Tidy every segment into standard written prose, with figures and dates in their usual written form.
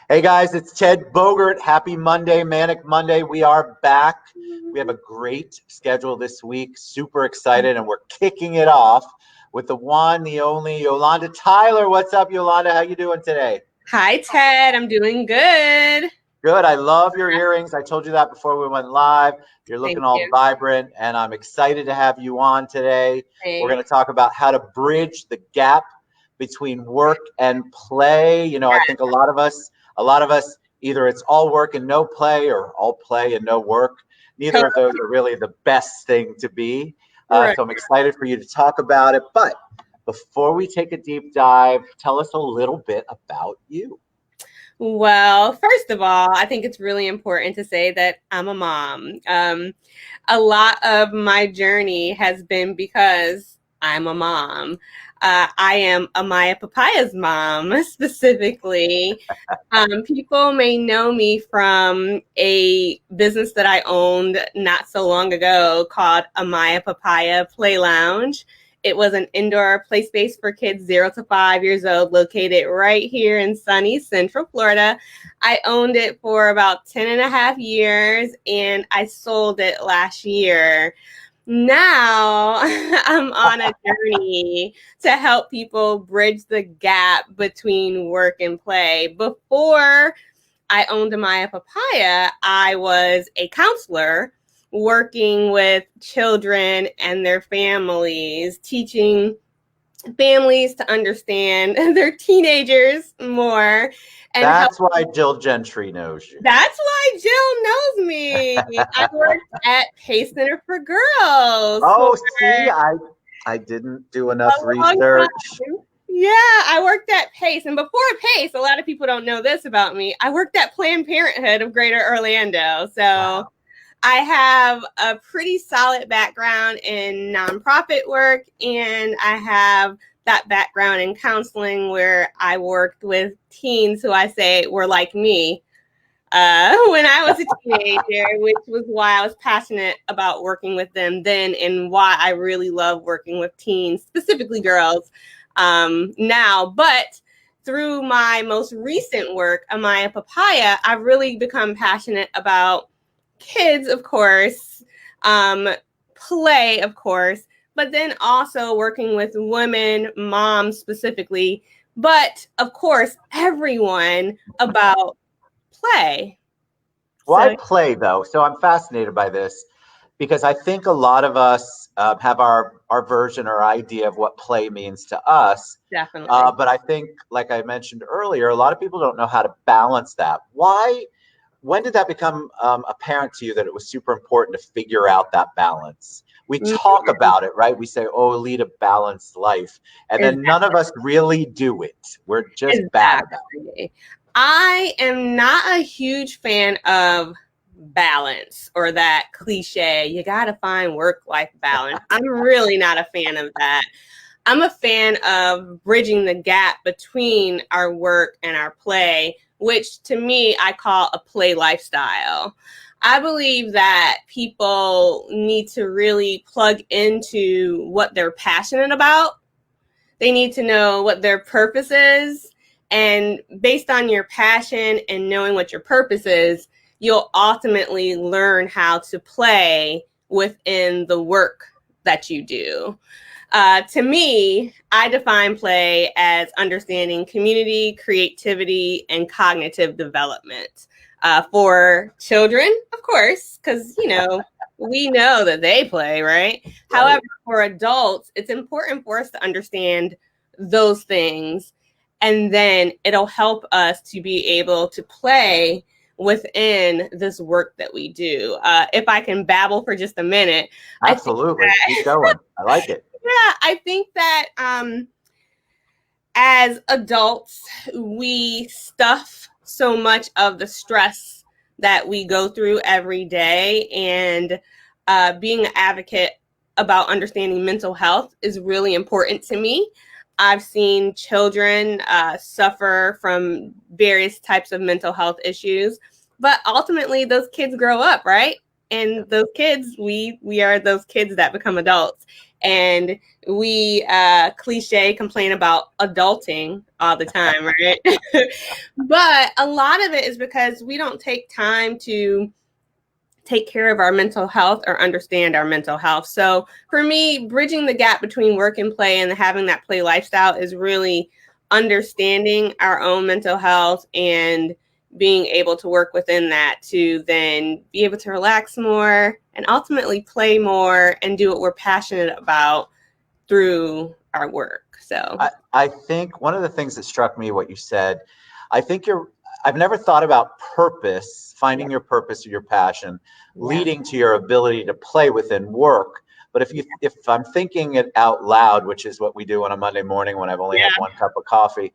Hey guys, it's Ted Bogert. Happy Monday, Manic Monday. We are back. We have a great schedule this week. Super excited, and we're kicking it off with the one, the only Yolonda Tyler. What's up, Yolanda? How you doing today? Hi, Ted. I'm doing good. Good. I love your earrings. I told you that before we went live. You're looking Thank all you. vibrant, and I'm excited to have you on today. We're Thanks. going to talk about how to bridge the gap between work and play. I think a lot of us, either it's all work and no play or all play and no work. Neither of those are really the best thing to be. Right. So I'm excited for you to talk about it. But before we take a deep dive, tell us a little bit about you. Well, first of all, I think it's really important to say that I'm a mom. A lot of my journey has been because I'm a mom. I am Amaya Papaya's mom, specifically. People may know me from a business that I owned not so long ago called Amaya Papaya Play Lounge. It was an indoor play space for kids 0 to 5 years old, located right here in sunny Central Florida. I owned it for about 10 and a half years, and I sold it last year. Now I'm on a journey to help people bridge the gap between work and play. Before I owned Amaya Papaya, I was a counselor working with children and their families, teaching families to understand their teenagers more and help. That's why Jill Gentry knows you. That's why Jill knows me. I worked at Pay Center for Girls for Oh, see, I didn't do a enough long research. time. Yeah, I worked at Pace. And before Pace, a lot of people don't know this about me. I worked at Planned Parenthood of Greater Orlando. So Wow. I have a pretty solid background in nonprofit work, and I have that background in counseling where I worked with teens who I say were like me when I was a teenager, which was why I was passionate about working with them then, and why I really love working with teens, specifically girls, now. But through my most recent work, Amaya Papaya, I've really become passionate about kids, of course, play, of course, but then also working with women, moms specifically, but of course, everyone about play. Well, I So play though, so I'm fascinated by this because I think a lot of us have our version or idea of what play means to us. definitely. But I think, like I mentioned earlier, a lot of people don't know how to balance that. Why? When did that become apparent to you that it was super important to figure out that balance? We talk Mhm. about it, right? We say, "Oh, lead a balanced life," and then none of us really do it. We're just bad about Exactly. I am not a huge fan of balance or that cliche, you got to find work life balance. I'm really not a fan of that. I'm a fan of bridging the gap between our work and our play, which to me I call a play lifestyle. I believe that people need to really plug into what they're passionate about. They need to know what their purpose is. And based on your passion and knowing what your purpose is, you'll ultimately learn how to play within the work that you do. To me, I define play as understanding community, creativity, and cognitive development for children, of course, because, we know that they play, right? it, right? However, for adults, it's important for us to understand those things, and then it'll help us to be able to play within this work that we do. If I can babble for just a minute, I think Absolutely. Keep that going. I like it. yeah, I think that as adults, we stuff so much of the stress that we go through every day. And being an advocate about understanding mental health is really important to me. I've seen children suffer from various types of mental health issues, but ultimately those kids grow up, right? And those kids, we are those kids that become adults. And we cliche complain about adulting all the time, right? But a lot of it is because we don't take time to take care of our mental health or understand our mental health. So for me, bridging the gap between work and play and having that play lifestyle is really understanding our own mental health and being able to work within that to then be able to relax more and ultimately play more and do what we're passionate about through our work. So I think one of the things that struck me, what you said, I think I've never thought about purpose, finding your purpose or your passion, leading to your ability to play within work. But if I'm thinking it out loud, which is what we do on a Monday morning when I've only had one cup of coffee,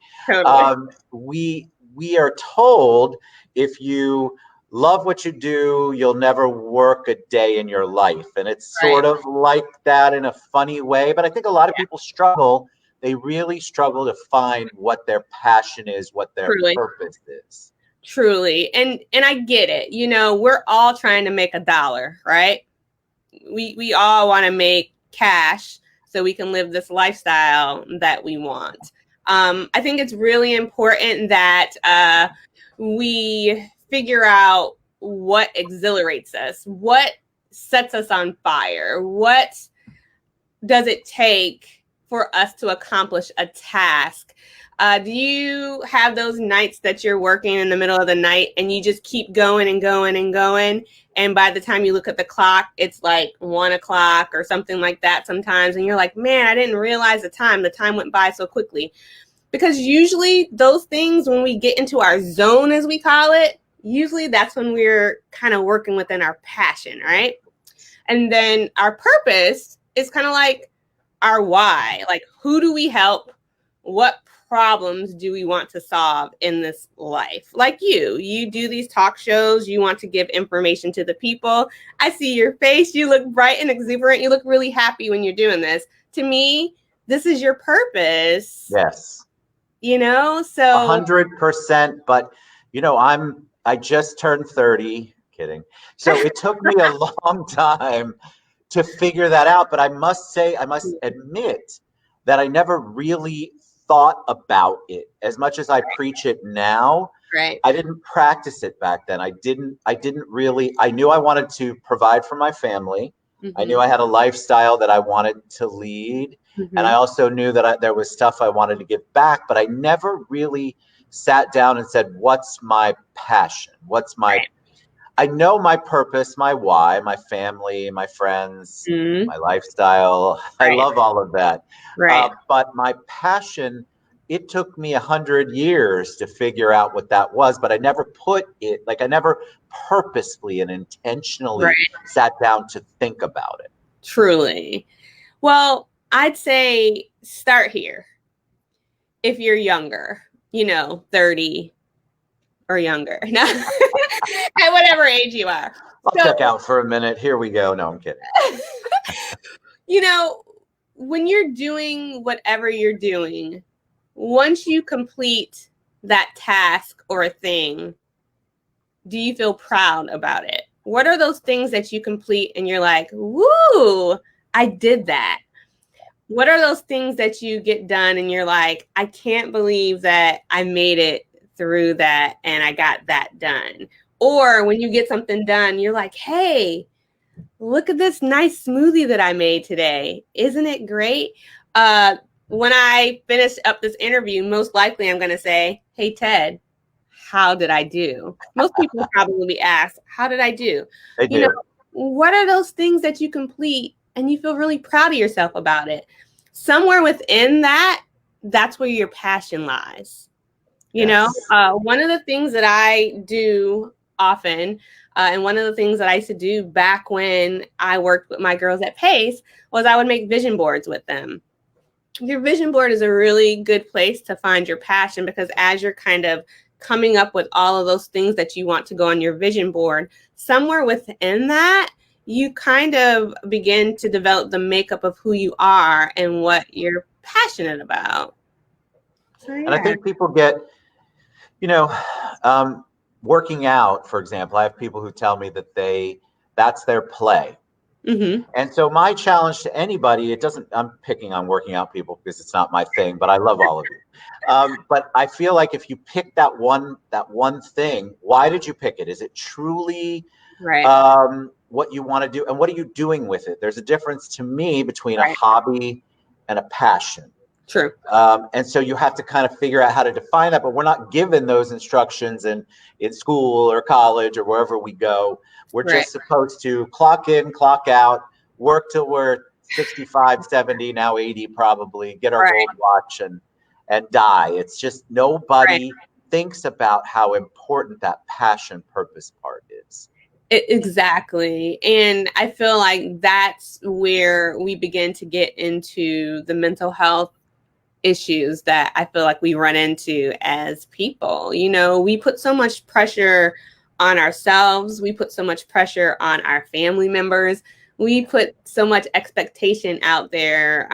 we are told if you love what you do, you'll never work a day in your life. And it's sort of like that in a funny way. But I think a lot of people struggle. They really struggle to find what their passion is, what their purpose is. Truly. And I get it. You know, we're all trying to make $1, right? We all want to make cash so we can live this lifestyle that we want. I think it's really important that we figure out what exhilarates us, what sets us on fire, what does it take for us to accomplish a task. Do you have those nights that you're working in the middle of the night and you just keep going and going and going? And by the time you look at the clock, it's like 1 o'clock or something like that sometimes. And you're like, man, I didn't realize the time. The time went by so quickly. Because usually those things, when we get into our zone, as we call it, usually that's when we're kind of working within our passion, right? And then our purpose is kind of like our why. Like, who do we help? What problems do we want to solve in this life? Like you do these talk shows, you want to give information to the people. I see your face, you look bright and exuberant, you look really happy when you're doing this. To me, this is your purpose. Yes. You know, so 100%. But you know, I just turned 30. Kidding. So it took me a long time to figure that out. But I must admit that I never really thought about it as much as I preach it now. Right. I didn't practice it back then. I didn't really. I knew I wanted to provide for my family. Mm-hmm. I knew I had a lifestyle that I wanted to lead. Mm-hmm. And I also knew that there was stuff I wanted to give back, but I never really sat down and said, what's my passion? What's my, I know my purpose, my why, my family, my friends, my lifestyle. I love all of that. But my passion, it took me 100 years to figure out what that was, but I never put it, like I never purposefully and intentionally sat down to think about it. Truly. Well, I'd say start here. If you're younger, 30 or younger, at whatever age you are. I'll check out for a minute. Here we go. No, I'm kidding. When you're doing whatever you're doing, once you complete that task or a thing, do you feel proud about it? What are those things that you complete and you're like, woo, I did that? What are those things that you get done and you're like, I can't believe that I made it through that and I got that done? Or when you get something done, you're like, hey, look at this nice smoothie that I made today. Isn't it great? When I finish up this interview, most likely I'm going to say, hey, Ted, how did I do? Most people probably ask, how did I do? They do. What are those things that you complete and you feel really proud of yourself about it? Somewhere within that, that's where your passion lies. One of the things that I do often, and one of the things that I used to do back when I worked with my girls at Pace, was I would make vision boards with them. Your vision board is a really good place to find your passion, because as you're kind of coming up with all of those things that you want to go on your vision board, somewhere within that, you kind of begin to develop the makeup of who you are and what you're passionate about. So, yeah. And I think people get, working out, for example. I have people who tell me that that's their play. Mm-hmm. And so my challenge to anybody, I'm picking on working out people because it's not my thing, but I love all of you. But I feel like if you pick that one thing, why did you pick it? Is it truly Right. what you want to do? And what are you doing with it? There's a difference to me between a Right. hobby and a passion. True. And so you have to kind of figure out how to define that, but we're not given those instructions in school or college or wherever we go. We're Right. just supposed to clock in, clock out, work till we're 65, 70, now 80 probably, get our Right. gold watch and die. It's just Right. nobody thinks about how important that passion purpose part is. Exactly. And I feel like that's where we begin to get into the mental health issues that I feel like we run into as people. You know, we put so much pressure on ourselves, we put so much pressure on our family members, we put so much expectation out there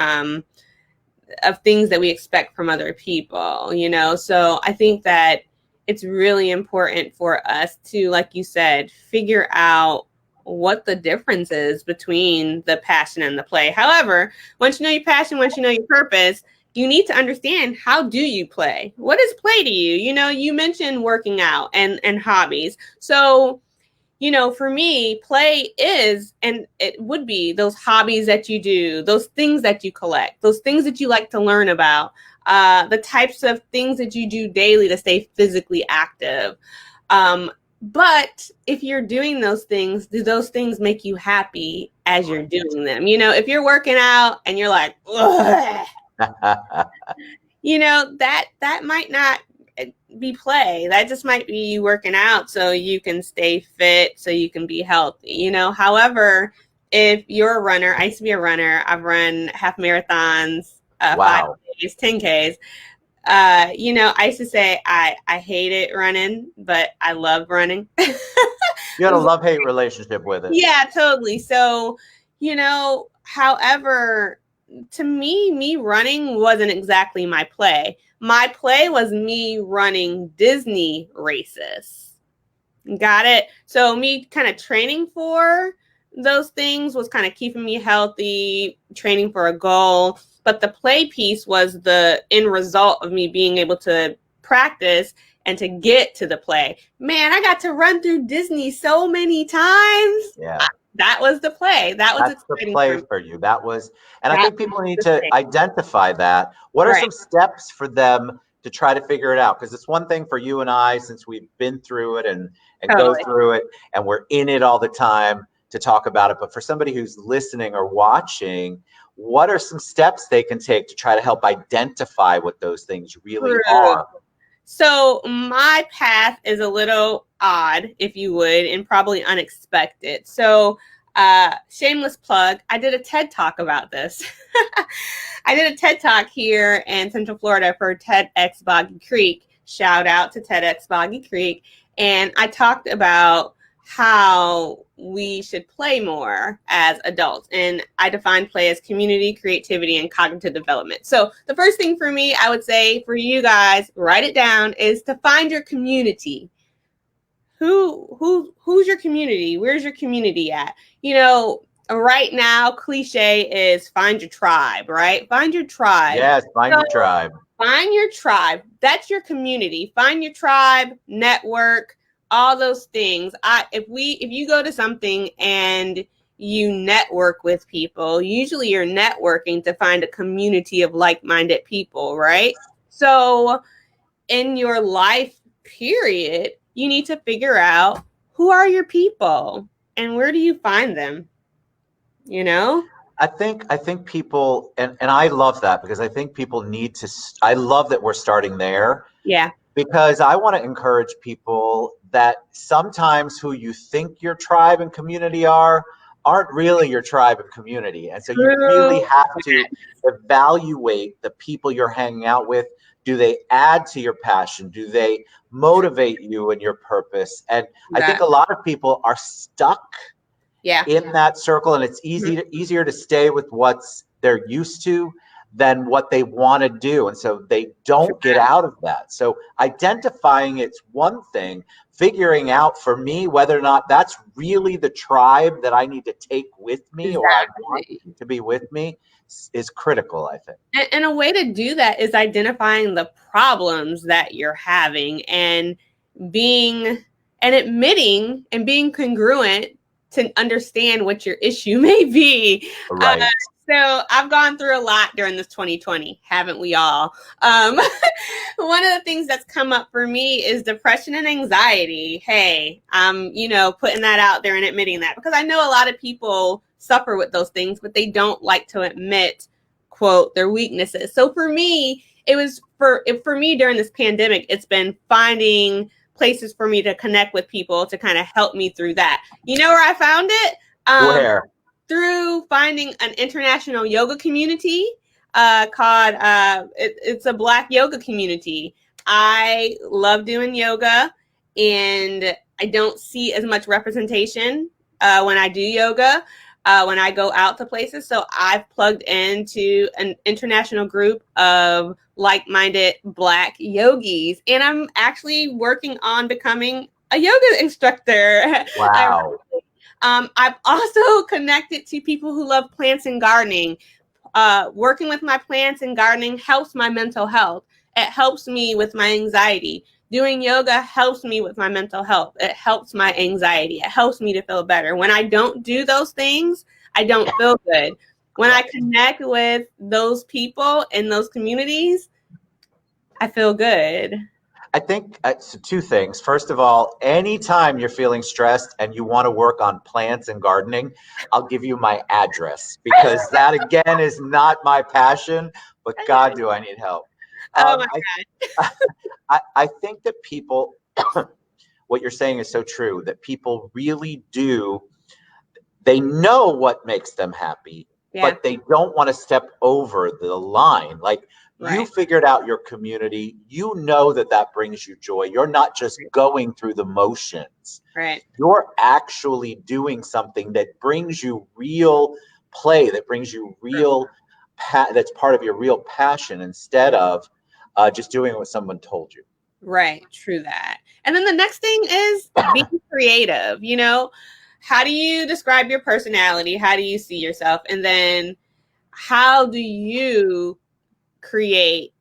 of things that we expect from other people, you know? So I think that it's really important for us to, like you said, figure out what the difference is between the passion and the play. However, once you know your passion, once you know your purpose, you need to understand, how do you play? What is play to you? You know, you mentioned working out and hobbies. So, you know, for me, play is, and it would be those hobbies that you do, those things that you collect, those things that you like to learn about, the types of things that you do daily to stay physically active. But if you're doing those things, do those things make you happy as you're doing them? You know, if you're working out and you're like, ugh, you know, that might not be play. That just might be you working out so you can stay fit, so you can be healthy, you know. However, if you're a runner, I used to be a runner. I've run half marathons, Wow. 5Ks, 10Ks. You know, I used to say I hated running, but I love running. You had a love-hate relationship with it. Yeah, totally. So, you know, however, to me running wasn't exactly my play. My play was me running Disney races. Got it? So, me kind of training for those things was kind of keeping me healthy, training for a goal. But the play piece was the end result of me being able to practice and to get to the play. Man, I got to run through Disney so many times. Yeah. That was the play. That was That's the exciting for play me. for you. That was, and I That think people was need the to thing. identify that. What are Right. some steps for them to try to figure it out? Because it's one thing for you and I, since we've been through it and go Totally. through it and we're in it all the time, to talk about it. But for somebody who's listening or watching, what are some steps they can take to try to help identify what those things really True. are? So my path is a little odd, if you would, and probably unexpected. So, shameless plug, I did a TED Talk about this. I did a TED Talk here in Central Florida for TEDx Boggy Creek. Shout out to TEDx Boggy Creek. And I talked about how we should play more as adults. And I define play as community, creativity, and cognitive development. So the first thing for me, I would say for you guys, write it down, is to find your community. Who's your community? Where's your community at? You know, right now, cliche is find your tribe, right? Find your tribe. Yes, find So your tribe. find your tribe. That's your community. Find your tribe, network, all those things. If you go to something and you network with people, usually you're networking to find a community of like-minded people, right? So in your life period, you need to figure out, who are your people and where do you find them? You know? I think people, and I love that, because I think people need to, I love that we're starting there, Yeah. because I want to encourage people that sometimes who you think your tribe and community aren't really your tribe and community. And so you really True. have to evaluate the people you're hanging out with. Do they add to your passion? Do they motivate you in your purpose? And I think That. a lot of people are stuck Yeah. in that circle, and it's easier to stay with what's they're used to than what they want to do. And so they don't get out of that. So identifying it's one thing, figuring out for me whether or not that's really the tribe that I need to take with me or I want to be with me is critical, I think. And a way to do that is identifying the problems that you're having and admitting and being congruent to understand what your issue may be. Right. So I've gone through a lot during this 2020, haven't we all? One of the things that's come up for me is depression and anxiety. Hey, I'm, putting that out there and admitting that because I know a lot of people suffer with those things, but they don't like to admit, quote, their weaknesses. So for me, it was for me during this pandemic, it's been finding places for me to connect with people to kind of help me through that. You know where I found it? Where? Through finding an international yoga community called, it's a Black yoga community. I love doing yoga and I don't see as much representation when I do yoga, when I go out to places. So I've plugged into an international group of like-minded Black yogis, and I'm actually working on becoming a yoga instructor. Wow. I've also connected to people who love plants and gardening. Working with my plants and gardening helps my mental health. It helps me with my anxiety. Doing yoga helps me with my mental health. It helps my anxiety. It helps me to feel better. When I don't do those things, I don't feel good. When I connect with those people in those communities, I feel good. I think so two things. First of all, anytime you're feeling stressed and you want to work on plants and gardening, I'll give you my address because that again is not my passion, but God, do I need help. Oh my God. I think that people, what you're saying is so true, that people really do, they know what makes them happy, but they don't want to step over the line. Like, you figured out your community. You know that brings you joy. You're not just going through the motions. Right. You're actually doing something that brings you real play, that brings you real, that's part of your real passion instead of just doing what someone told you. Right. True that. And then the next thing is being creative. How do you describe your personality? How do you see yourself? And then how do you create?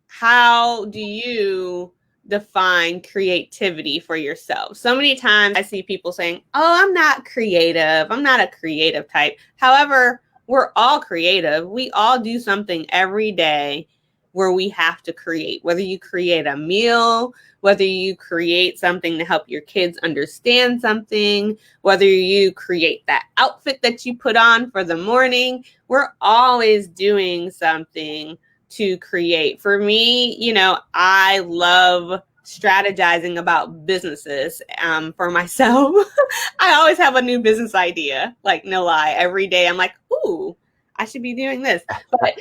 How do you define creativity for yourself? So many times I see people saying, oh, I'm not creative. I'm not a creative type. However, we're all creative. We all do something every day where we have to create, whether you create a meal, whether you create something to help your kids understand something, whether you create that outfit that you put on for the morning. We're always doing something to create. For me, I love strategizing about businesses for myself. I always have a new business idea, like no lie. Every day I'm like, ooh, I should be doing this. But,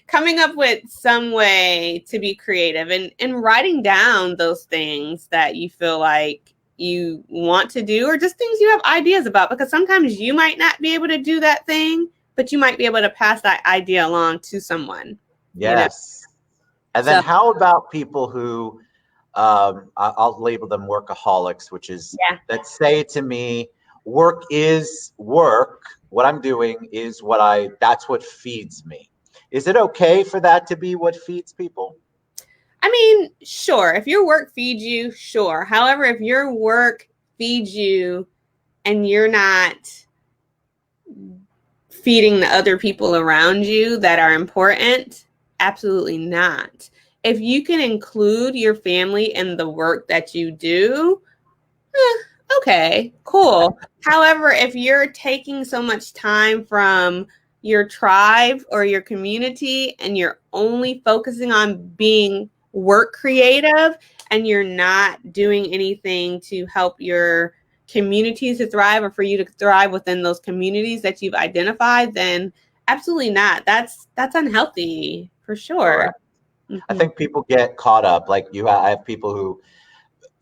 coming up with some way to be creative and writing down those things that you feel like you want to do or just things you have ideas about, because sometimes you might not be able to do that thing, but you might be able to pass that idea along to someone. Yes. And then how about people who, I'll label them workaholics, which is that say to me, work is work. What I'm doing is that's what feeds me. Is it okay for that to be what feeds people? I mean, sure. If your work feeds you, sure. However, if your work feeds you and you're not feeding the other people around you that are important, absolutely not. If you can include your family in the work that you do, okay, cool. However, if you're taking so much time from your tribe or your community and you're only focusing on being work creative and you're not doing anything to help your communities to thrive or for you to thrive within those communities that you've identified, then absolutely not. That's unhealthy for sure. Mm-hmm. I think people get caught up. Like I have people who,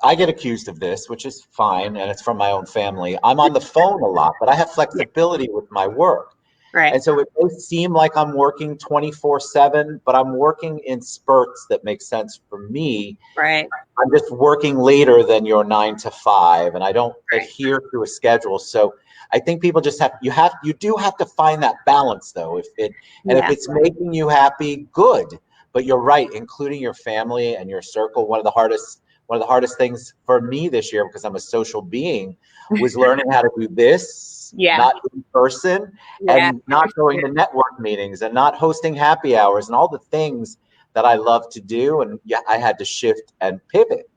I get accused of this, which is fine, and it's from my own family. I'm on the phone a lot, but I have flexibility with my work. Right. And so it may seem like I'm working 24/7, but I'm working in spurts that make sense for me. Right. I'm just working later than your 9 to 5, and I don't Right. adhere to a schedule. So I think people just you do have to find that balance though. If Yeah. it's making you happy, good. But you're right, including your family and your circle. One of the hardest things for me this year, because I'm a social being, was learning how to do this, Yeah. not in person, Yeah. and not going to network meetings and not hosting happy hours and all the things that I love to do. And yeah, I had to shift and pivot.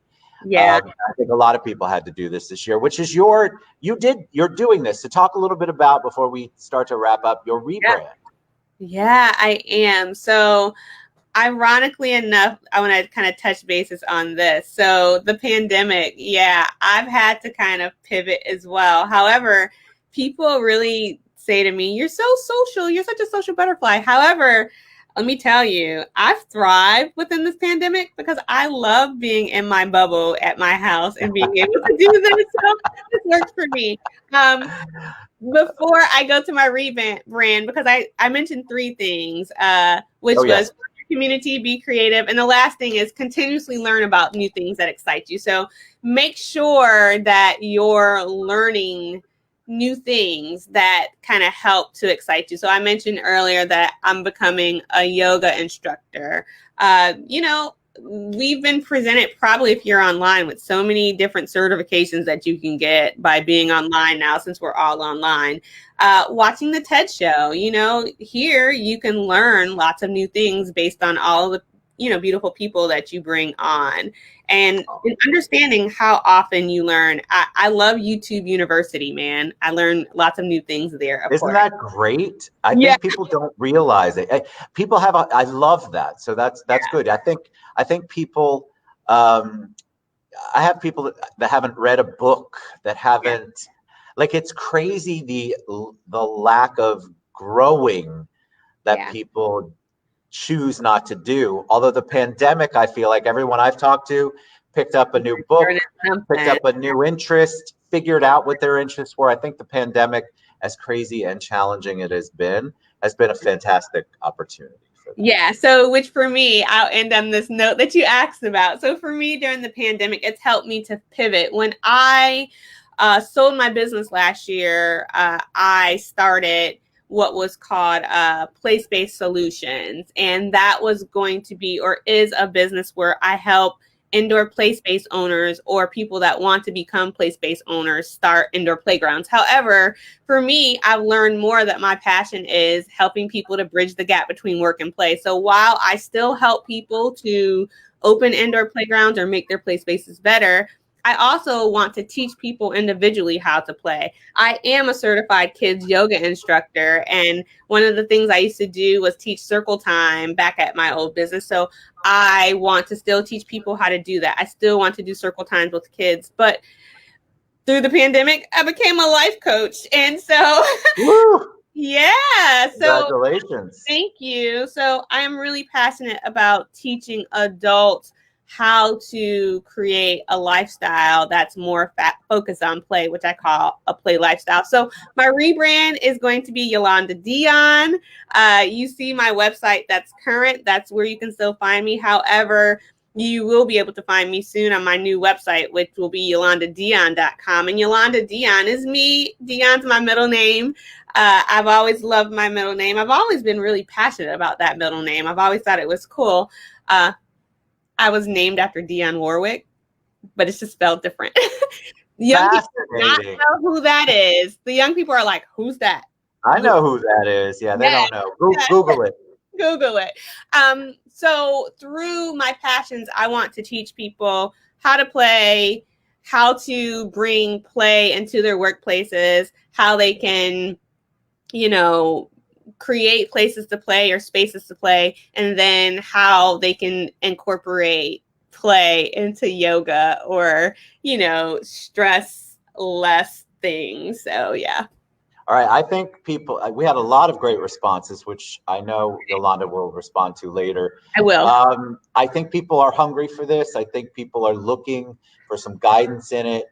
Yeah. I think a lot of people had to do this year, which is you're doing this. So talk a little bit about, before we start to wrap up, your Yeah. rebrand. Yeah, I am. So ironically enough, I want to kind of touch bases on this. So the pandemic, yeah, I've had to kind of pivot as well. However, people really say to me, "You're so social. You're such a social butterfly." However, let me tell you, I've thrived within this pandemic because I love being in my bubble at my house and being able to do this. So this works for me. Um, Before I go to my rebrand brand, because I mentioned three things, which Oh was yes. community, be creative, and the last thing is continuously learn about new things that excite you. So make sure that you're learning new things that kind of help to excite you. So I mentioned earlier that I'm becoming a yoga instructor. You know, we've been presented, probably if you're online, with so many different certifications that you can get by being online now, since we're all online. Watching the TED show, you know, here you can learn lots of new things based on all the, you know, beautiful people that you bring on, and in understanding how often you learn. I love YouTube University, man. I learn lots of new things there, of Isn't course. that great? I Yeah. think people don't realize it. People have. I love that. So that's good. I think people. Um, I have people that haven't read a book, that Yeah. haven't, like, it's crazy the lack of growing that Yeah. people choose not to do. Although the pandemic, I feel like everyone I've talked to picked up a new Learning book, picked something. up a new interest, figured out what their interests were. I think the pandemic, as crazy and challenging it has been a fantastic opportunity for that. Yeah. So, which for me, I'll end on this note that you asked about. So, for me during the pandemic, it's helped me to pivot. When I sold my business last year, I started what was called place-based solutions, and that was going to be, or is, a business where I help indoor place-based owners or people that want to become place-based owners start indoor playgrounds. However, for me, I've learned more that my passion is helping people to bridge the gap between work and play. So while I still help people to open indoor playgrounds or make their play spaces better, I also want to teach people individually how to play. I am a certified kids yoga instructor, and one of the things I used to do was teach circle time back at my old business. So I want to still teach people how to do that. I still want to do circle times with kids, but through the pandemic, I became a life coach. And so, Woo! yeah, so Congratulations. thank you. So I am really passionate about teaching adults how to create a lifestyle that's more focused on play, which I call a play lifestyle. So my rebrand is going to be Yolonda Deon. You see my website that's current. That's where you can still find me. However, you will be able to find me soon on my new website, which will be YolondaDeon.com. And Yolonda Deon is me. Deon's my middle name. I've always loved my middle name. I've always been really passionate about that middle name. I've always thought it was cool. I was named after Dionne Warwick, but it's just spelled different. Young people do not Fascinating. know who that is. The young people are like, "Who's that?" I know who that is. Yeah, they Yeah, don't know. Google it. Google it. So through my passions, I want to teach people how to play, how to bring play into their workplaces, how they can, you know, create places to play or spaces to play, and then how they can incorporate play into yoga or, you know, stress less things. So yeah. All right. I think we had a lot of great responses, which I know Yolanda will respond to later. I will. I think people are hungry for this. I think people are looking for some guidance in it.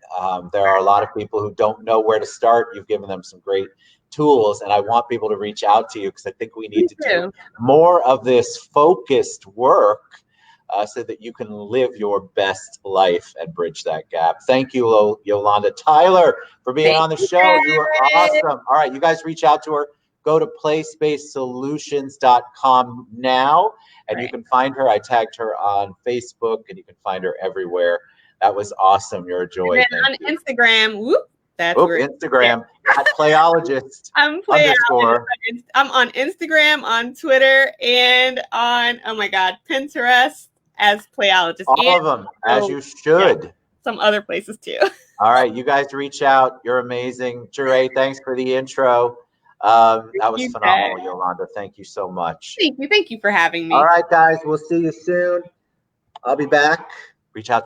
There are a lot of people who don't know where to start. You've given them some great tools, and I want people to reach out to you because I think we need to do too. more of this focused work so that you can live your best life and bridge that gap. Thank you, Yolonda Tyler, for being Thank on the you, show. Fred. You were awesome. All right, you guys reach out to her. Go to playspace-solutions.com now, and you can find her. I tagged her on Facebook, and you can find her everywhere. That was awesome. You're a joy. And then on Instagram, whoop, that's where Instagram at playologist I'm underscore. I'm on Instagram, on Twitter, and on, oh my God, Pinterest as playologist. All of them, as you should. Yeah, some other places too. All right, you guys reach out. You're amazing. Jure, thanks for the intro. That was phenomenal, Yolonda. Thank you so much. Thank you. Thank you for having me. All right, guys, we'll see you soon. I'll be back. Reach out to